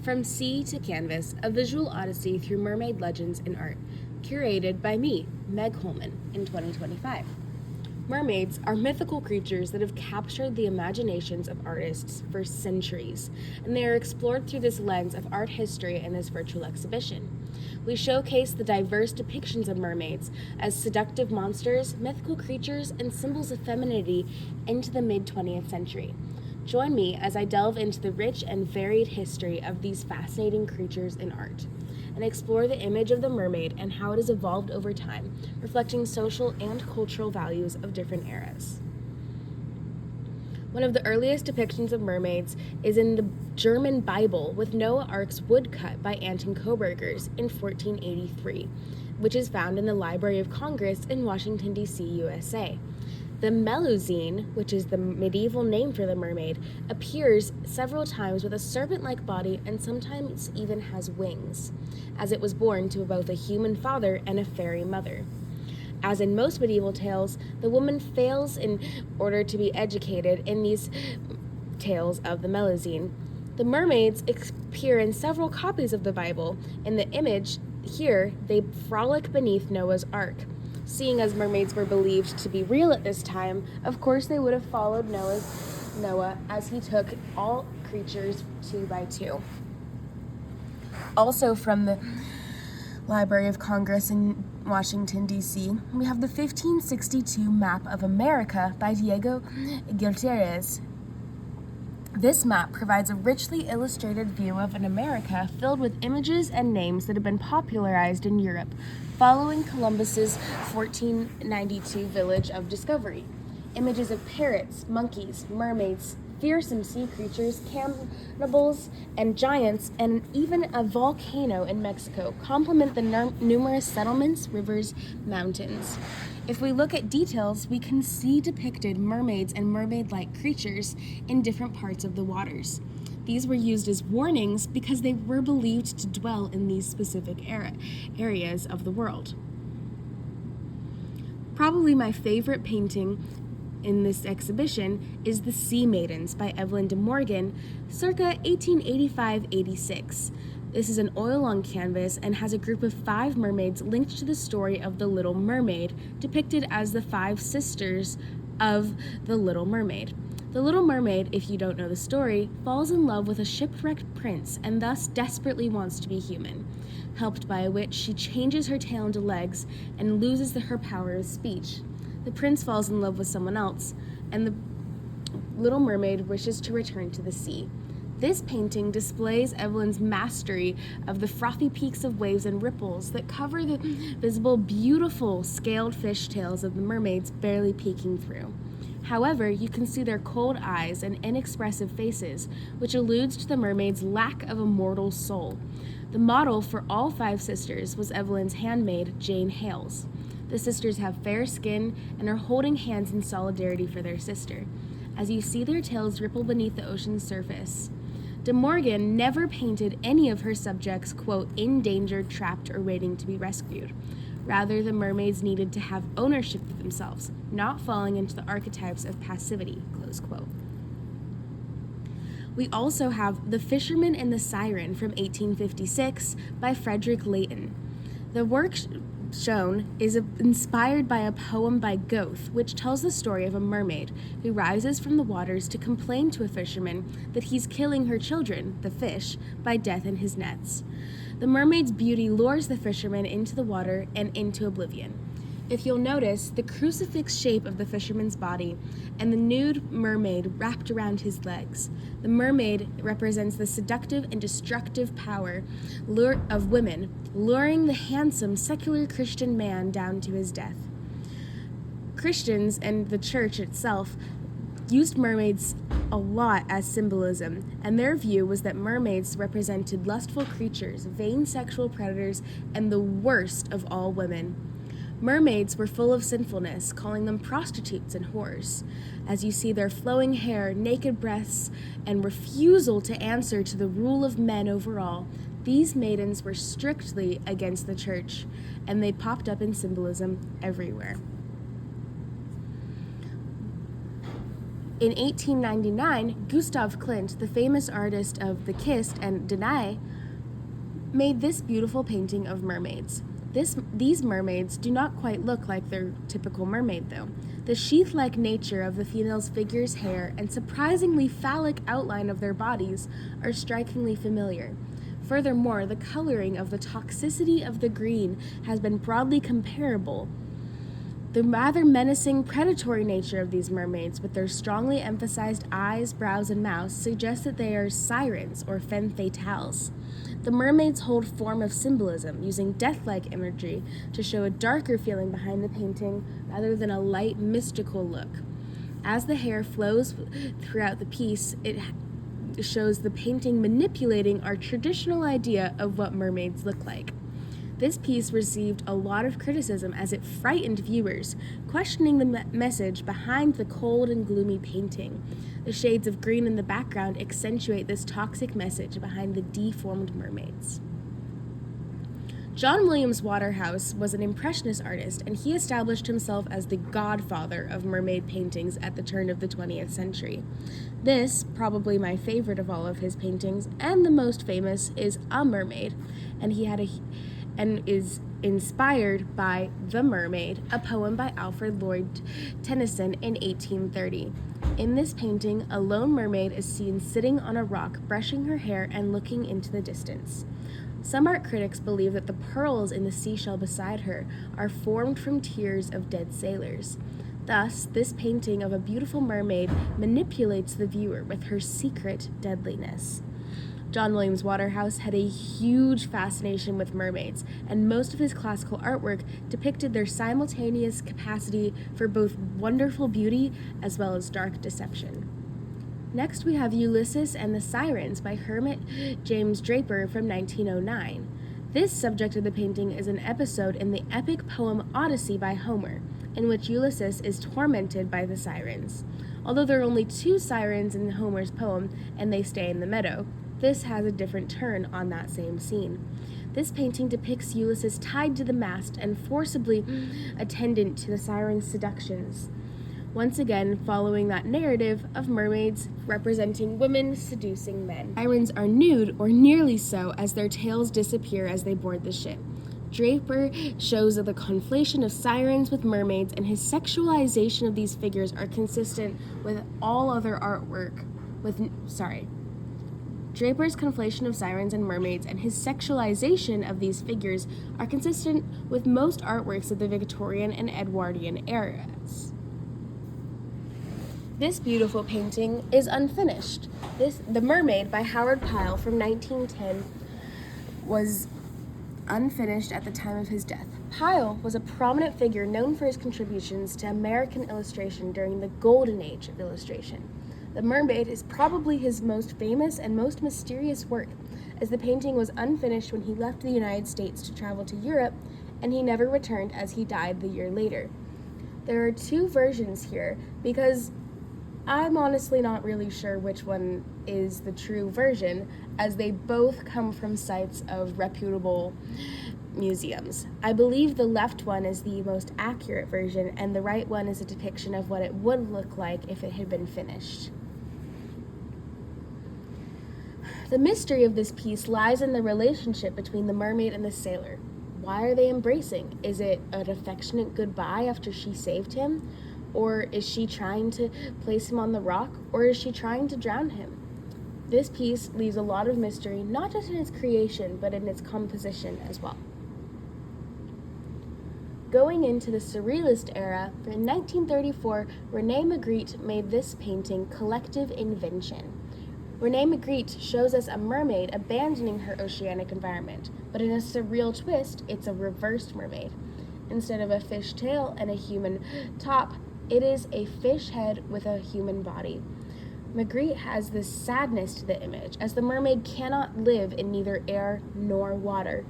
From Sea to Canvas, a visual odyssey through mermaid legends and art, curated by me, Meg Holman, in 2025. Mermaids are mythical creatures that have captured the imaginations of artists for centuries, and they are explored through this lens of art history in this virtual exhibition. We showcase the diverse depictions of mermaids as seductive monsters, mythical creatures, and symbols of femininity into the mid-20th century. Join me as I delve into the rich and varied history of these fascinating creatures in art, and explore the image of the mermaid and how it has evolved over time, reflecting social and cultural values of different eras. One of the earliest depictions of mermaids is in the German Bible with Noah Ark's woodcut by Anton Kobergers in 1483, which is found in the Library of Congress in Washington, D.C., USA. The Melusine, which is the medieval name for the mermaid, appears several times with a serpent-like body and sometimes even has wings, as it was born to both a human father and a fairy mother. As in most medieval tales, the woman fails in order to be educated in these tales of the Melusine. The mermaids appear in several copies of the Bible. In the image here, they frolic beneath Noah's Ark. Seeing as mermaids were believed to be real at this time, of course they would have followed Noah as he took all creatures 2 by 2. Also from the Library of Congress in Washington, D.C., we have the 1562 Map of America by Diego Gutierrez. This map provides a richly illustrated view of an America filled with images and names that have been popularized in Europe following Columbus's 1492 Voyage of Discovery. Images of parrots, monkeys, mermaids, fearsome sea creatures, cannibals, and giants, and even a volcano in Mexico complement the numerous settlements, rivers, mountains. If we look at details, we can see depicted mermaids and mermaid-like creatures in different parts of the waters. These were used as warnings because they were believed to dwell in these specific areas of the world. Probably my favorite painting in this exhibition is The Sea Maidens by Evelyn de Morgan, circa 1885-86. This is an oil on canvas and has a group of 5 mermaids linked to the story of the Little Mermaid, depicted as the 5 sisters of the Little Mermaid. The Little Mermaid, if you don't know the story, falls in love with a shipwrecked prince and thus desperately wants to be human. Helped by a witch, she changes her tail into legs and loses her power of speech. The prince falls in love with someone else, and the Little Mermaid wishes to return to the sea. This painting displays Evelyn's mastery of the frothy peaks of waves and ripples that cover the visible, beautiful, scaled fish tails of the mermaids barely peeking through. However, you can see their cold eyes and inexpressive faces, which alludes to the mermaid's lack of a mortal soul. The model for all 5 sisters was Evelyn's handmaid, Jane Hales. The sisters have fair skin and are holding hands in solidarity for their sister, as you see their tails ripple beneath the ocean's surface. De Morgan never painted any of her subjects, quote, in danger, trapped, or waiting to be rescued. Rather, the mermaids needed to have ownership of themselves, not falling into the archetypes of passivity, close quote. We also have The Fisherman and the Siren from 1856 by Frederick Leighton. The work shown is inspired by a poem by Goethe, which tells the story of a mermaid who rises from the waters to complain to a fisherman that he's killing her children, the fish, by death in his nets. The mermaid's beauty lures the fisherman into the water and into oblivion. If you'll notice, the crucifix shape of the fisherman's body and the nude mermaid wrapped around his legs. The mermaid represents the seductive and destructive power of women, luring the handsome, secular Christian man down to his death. Christians and the church itself used mermaids a lot as symbolism, and their view was that mermaids represented lustful creatures, vain sexual predators, and the worst of all women. Mermaids were full of sinfulness, calling them prostitutes and whores. As you see their flowing hair, naked breasts, and refusal to answer to the rule of men over all, these maidens were strictly against the church, and they popped up in symbolism everywhere. In 1899, Gustav Klimt, the famous artist of The Kissed and Danae, made this beautiful painting of mermaids. These mermaids do not quite look like their typical mermaid, though. The sheath-like nature of the female's figure's hair and surprisingly phallic outline of their bodies are strikingly familiar. Furthermore, the coloring of the toxicity of the green has been broadly comparable. The rather menacing, predatory nature of these mermaids, with their strongly emphasized eyes, brows, and mouths, suggests that they are sirens or femme fatales. The mermaids hold form of symbolism, using death-like imagery to show a darker feeling behind the painting rather than a light, mystical look. As the hair flows throughout the piece, it shows the painting manipulating our traditional idea of what mermaids look like. This piece received a lot of criticism as it frightened viewers, questioning the message behind the cold and gloomy painting. The shades of green in the background accentuate this toxic message behind the deformed mermaids. John Williams Waterhouse was an Impressionist artist, and he established himself as the godfather of mermaid paintings at the turn of the 20th century. This, probably my favorite of all of his paintings, and the most famous, is A Mermaid, and is inspired by The Mermaid, a poem by Alfred Lord Tennyson in 1830. In this painting, a lone mermaid is seen sitting on a rock, brushing her hair and looking into the distance. Some art critics believe that the pearls in the seashell beside her are formed from tears of dead sailors. Thus, this painting of a beautiful mermaid manipulates the viewer with her secret deadliness. John Williams Waterhouse had a huge fascination with mermaids, and most of his classical artwork depicted their simultaneous capacity for both wonderful beauty as well as dark deception. Next, we have Ulysses and the Sirens by Hermit James Draper from 1909. This subject of the painting is an episode in the epic poem Odyssey by Homer, in which Ulysses is tormented by the sirens. Although there are only 2 sirens in Homer's poem, and they stay in the meadow, this has a different turn on that same scene. This painting depicts Ulysses tied to the mast and forcibly attendant to the sirens' seductions, once again following that narrative of mermaids representing women seducing men. Sirens are nude, or nearly so, as their tails disappear as they board the ship. Draper shows that the conflation of sirens with mermaids and his sexualization of these figures are consistent with all other artwork. Draper's conflation of sirens and mermaids and his sexualization of these figures are consistent with most artworks of the Victorian and Edwardian eras. This beautiful painting is unfinished. The Mermaid by Howard Pyle from 1910 was unfinished at the time of his death. Pyle was a prominent figure known for his contributions to American illustration during the golden age of illustration. The Mermaid is probably his most famous and most mysterious work, as the painting was unfinished when he left the United States to travel to Europe, and he never returned as he died the year later. There are 2 versions here, because I'm honestly not really sure which one is the true version, as they both come from sites of reputable museums. I believe the left one is the most accurate version, and the right one is a depiction of what it would look like if it had been finished. The mystery of this piece lies in the relationship between the mermaid and the sailor. Why are they embracing? Is it an affectionate goodbye after she saved him? Or is she trying to place him on the rock? Or is she trying to drown him? This piece leaves a lot of mystery, not just in its creation, but in its composition as well. Going into the Surrealist era, in 1934, René Magritte made this painting, Collective Invention. René Magritte shows us a mermaid abandoning her oceanic environment, but in a surreal twist, it's a reversed mermaid. Instead of a fish tail and a human top, it is a fish head with a human body. Magritte has this sadness to the image, as the mermaid cannot live in neither air nor water.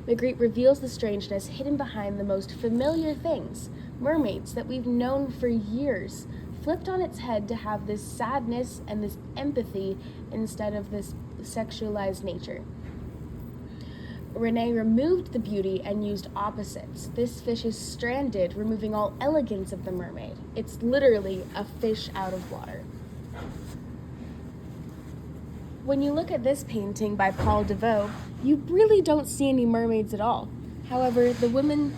Magritte reveals the strangeness hidden behind the most familiar things, mermaids that we've known for years, flipped on its head to have this sadness and this empathy instead of this sexualized nature. René removed the beauty and used opposites. This fish is stranded, removing all elegance of the mermaid. It's literally a fish out of water. when you look at this painting by Paul Devoe, you really don't see any mermaids at all. However, the women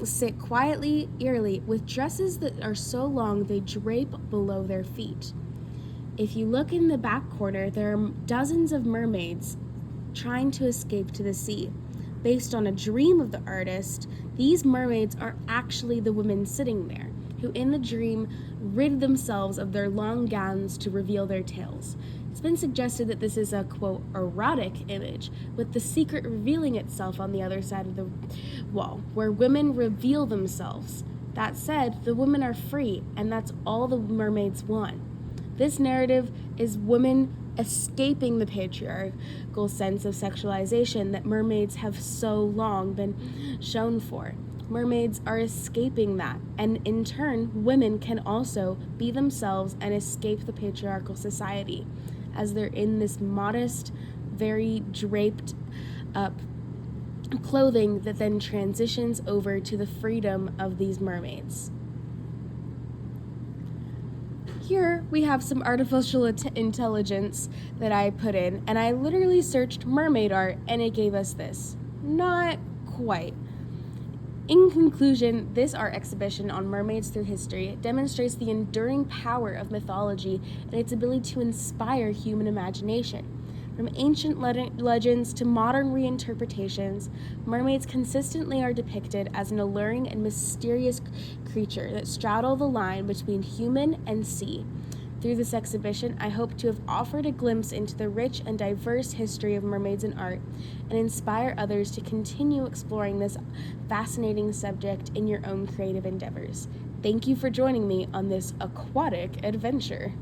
sit quietly, eerily, with dresses that are so long they drape below their feet. If you look in the back corner, there are dozens of mermaids trying to escape to the sea. Based on a dream of the artist, these mermaids are actually the women sitting there, who in the dream rid themselves of their long gowns to reveal their tails. It's been suggested that this is a, quote, erotic image, with the secret revealing itself on the other side of the wall, where women reveal themselves. That said, the women are free, and that's all the mermaids want. This narrative is women escaping the patriarchal sense of sexualization that mermaids have so long been shown for. Mermaids are escaping that, and in turn, women can also be themselves and escape the patriarchal society, as they're in this modest, very draped up clothing that then transitions over to the freedom of these mermaids. Here we have some artificial intelligence that I put in, and I literally searched mermaid art and it gave us this. Not quite. In conclusion, this art exhibition on mermaids through history demonstrates the enduring power of mythology and its ability to inspire human imagination. From ancient legends to modern reinterpretations, mermaids consistently are depicted as an alluring and mysterious creature that straddle the line between human and sea. Through this exhibition, I hope to have offered a glimpse into the rich and diverse history of mermaids in art and inspire others to continue exploring this fascinating subject in your own creative endeavors. Thank you for joining me on this aquatic adventure.